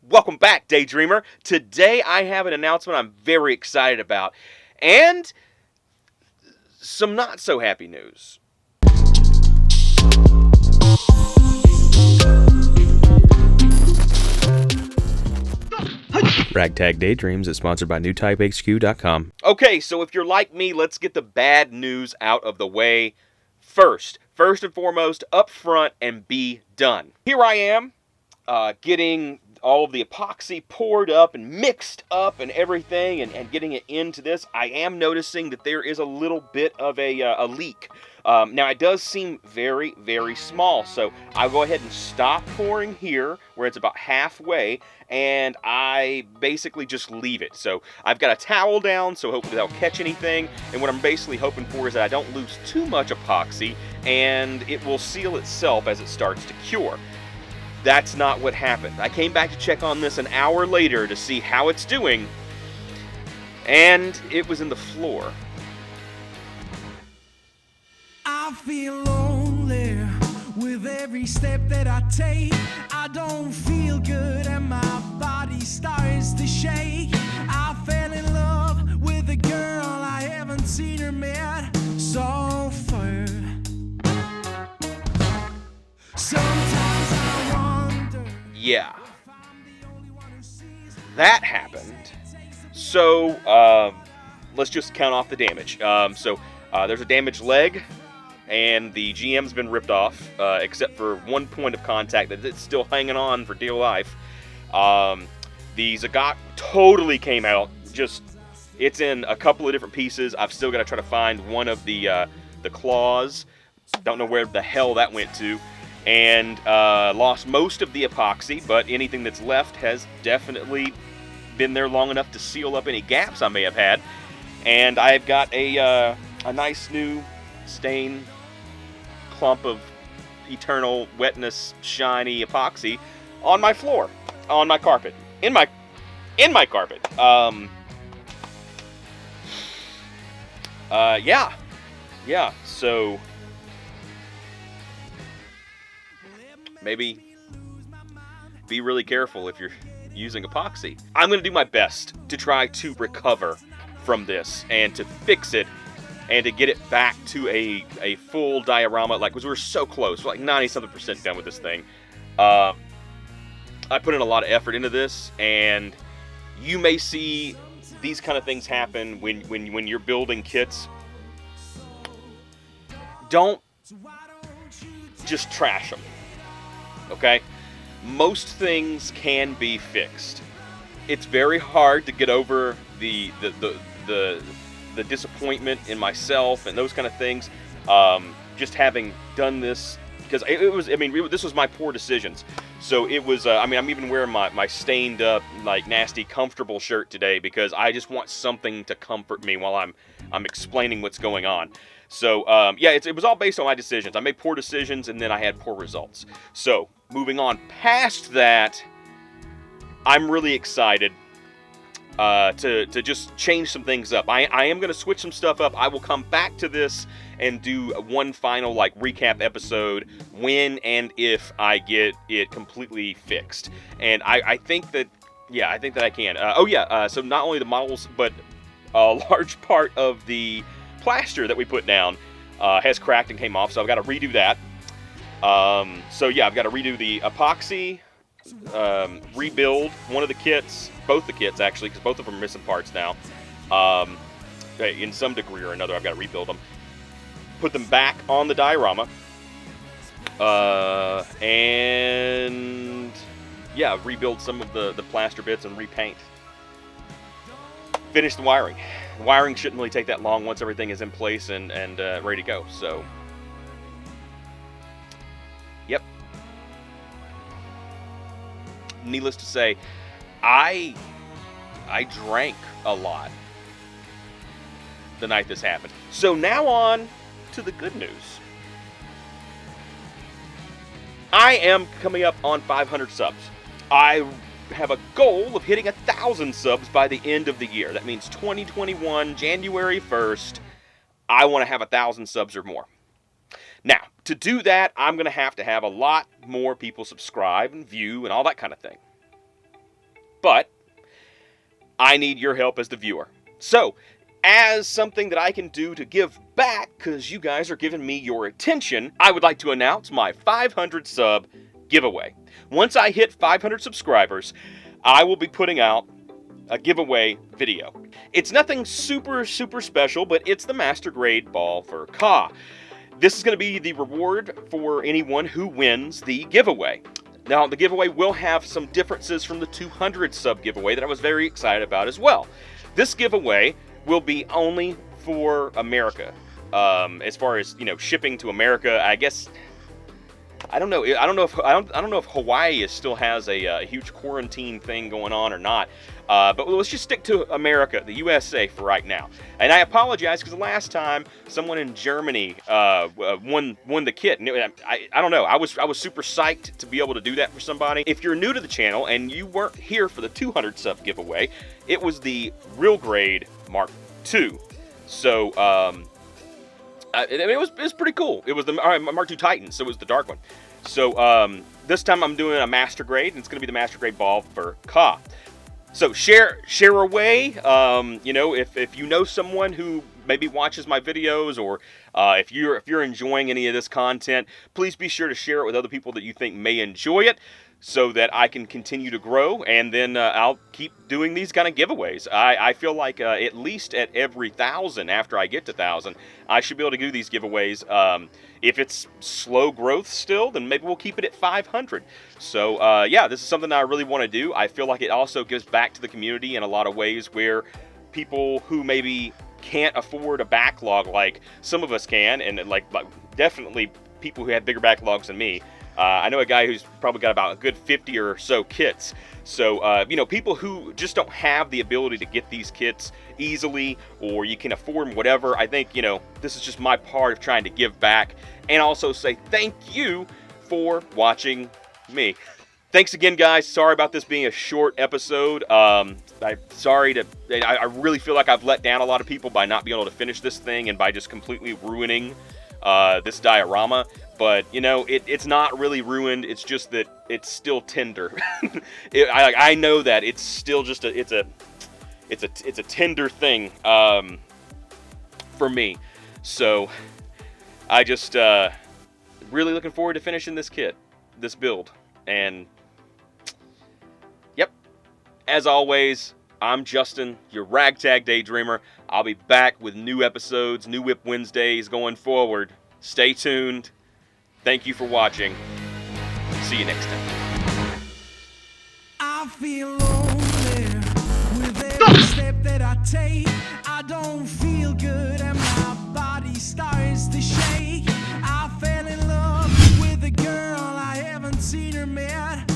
Welcome back, Daydreamer. Today I have an announcement I'm very excited about, and some not so happy news. Ragtag Daydreams is sponsored by NewTypeHQ.com. Okay, so if you're like me, let's get the bad news out of the way first. First and foremost, up front and be done. Here I am, getting all of the epoxy poured up and mixed up and everything and getting it into this. I am noticing that there is a little bit of a leak. Now, it does seem very, very small, so I'll go ahead and stop pouring here where it's about halfway, and I basically just leave it. So I've got a towel down, so hopefully that'll catch anything, and what I'm basically hoping for is that I don't lose too much epoxy, and it will seal itself as it starts to cure. That's not what happened. I came back to check on this an hour later to see how it's doing, and it was in the floor. I feel lonely with every step that I take. I don't feel good and my body starts to shake. I fell in love with a girl, I haven't seen her met so far. Sometimes I wonder. Yeah. That happened. So, let's just count off the damage. There's a damaged leg, and the GM's been ripped off, except for one point of contact that it's still hanging on for dear life. The Zagat totally came out. It's in a couple of different pieces. I've still got to try to find one of the claws. Don't know where the hell that went to. And lost most of the epoxy, but anything that's left has definitely been there long enough to seal up any gaps I may have had. And I've got a nice new stain clump of eternal wetness, shiny epoxy on my floor, on my carpet, in my carpet. Yeah. So maybe be really careful if you're using epoxy. I'm going to do my best to try to recover from this and to fix it and to get it back to a full diorama, because we're so close. We're like 90-something% done with this thing. I put in a lot of effort into this, and you may see these kind of things happen when you're building kits. Don't just trash them. Okay? Most things can be fixed. It's very hard to get over the disappointment in myself and those kind of things. Just having done this, because this was my poor decisions. So it was, I'm even wearing my stained up, nasty, comfortable shirt today because I just want something to comfort me while I'm explaining what's going on. So, it was all based on my decisions. I made poor decisions, and then I had poor results. So, moving on past that, I'm really excited to just change some things up. I am going to switch some stuff up. I will come back to this and do one final, recap episode when and if I get it completely fixed. And I think that I can. So not only the models, but a large part of the plaster that we put down has cracked and came off, so I've got to redo that. I've got to redo the epoxy, rebuild one of the kits, both the kits actually, because both of them are missing parts now. In some degree or another, I've got to rebuild them, put them back on the diorama, rebuild some of the plaster bits and repaint. Finish the wiring. Wiring shouldn't really take that long once everything is in place and ready to go. So, yep. Needless to say, I drank a lot the night this happened. So now on to the good news. I am coming up on 500 subs. I have a goal of hitting 1,000 subs by the end of the year. That means 2021, January 1st, I want to have 1,000 subs or more. Now, to do that, I'm going to have a lot more people subscribe and view and all that kind of thing. but I need your help as the viewer. So, as something that I can do to give back, because you guys are giving me your attention, I would like to announce my 500 sub giveaway. Once I hit 500 subscribers, I will be putting out a giveaway video. It's nothing super special, but it's the Master Grade ball for Ka. This is going to be the reward for anyone who wins the giveaway. Now, the giveaway will have some differences from the 200 sub giveaway that I was very excited about as well. This giveaway will be only for America. As far as, shipping to America, I guess I don't know if Hawaii still has a huge quarantine thing going on or not. But let's just stick to America, the USA, for right now. And I apologize because the last time someone in Germany won the kit, and I don't know. I was super psyched to be able to do that for somebody. If you're new to the channel and you weren't here for the 200 sub giveaway, it was the Real Grade Mark II. So it was pretty cool. It was the Mark II Titan, so it was the dark one. So this time I'm doing a Master Grade, and it's going to be the Master Grade ball for Ka. So share away. If you know someone who maybe watches my videos, or if you're enjoying any of this content, please be sure to share it with other people that you think may enjoy it, so that I can continue to grow, and then I'll keep doing these kind of giveaways. I feel like at least at every 1,000, after I get to 1,000, I should be able to do these giveaways. If it's slow growth still, then maybe we'll keep it at 500. So yeah, this is something that I really want to do. I feel like it also gives back to the community in a lot of ways, where people who maybe can't afford a backlog like some of us can, and like definitely people who have bigger backlogs than me. I know a guy who's probably got about a good 50 or so kits. So, people who just don't have the ability to get these kits easily, or you can afford them, whatever, I think, this is just my part of trying to give back, and also say thank you for watching me. Thanks again, guys. Sorry about this being a short episode. I really feel like I've let down a lot of people by not being able to finish this thing, and by just completely ruining this diorama. But it's not really ruined. It's just that it's still tender. I know that it's still just it's a tender thing for me. So I just really looking forward to finishing this build. And yep, as always, I'm Justin, your Ragtag Daydreamer. I'll be back with new episodes, new Whip Wednesdays going forward. Stay tuned. Thank you for watching. See you next time. I feel lonely with every step that I take. I don't feel good and my body starts to shake. I fell in love with a girl I haven't seen her met.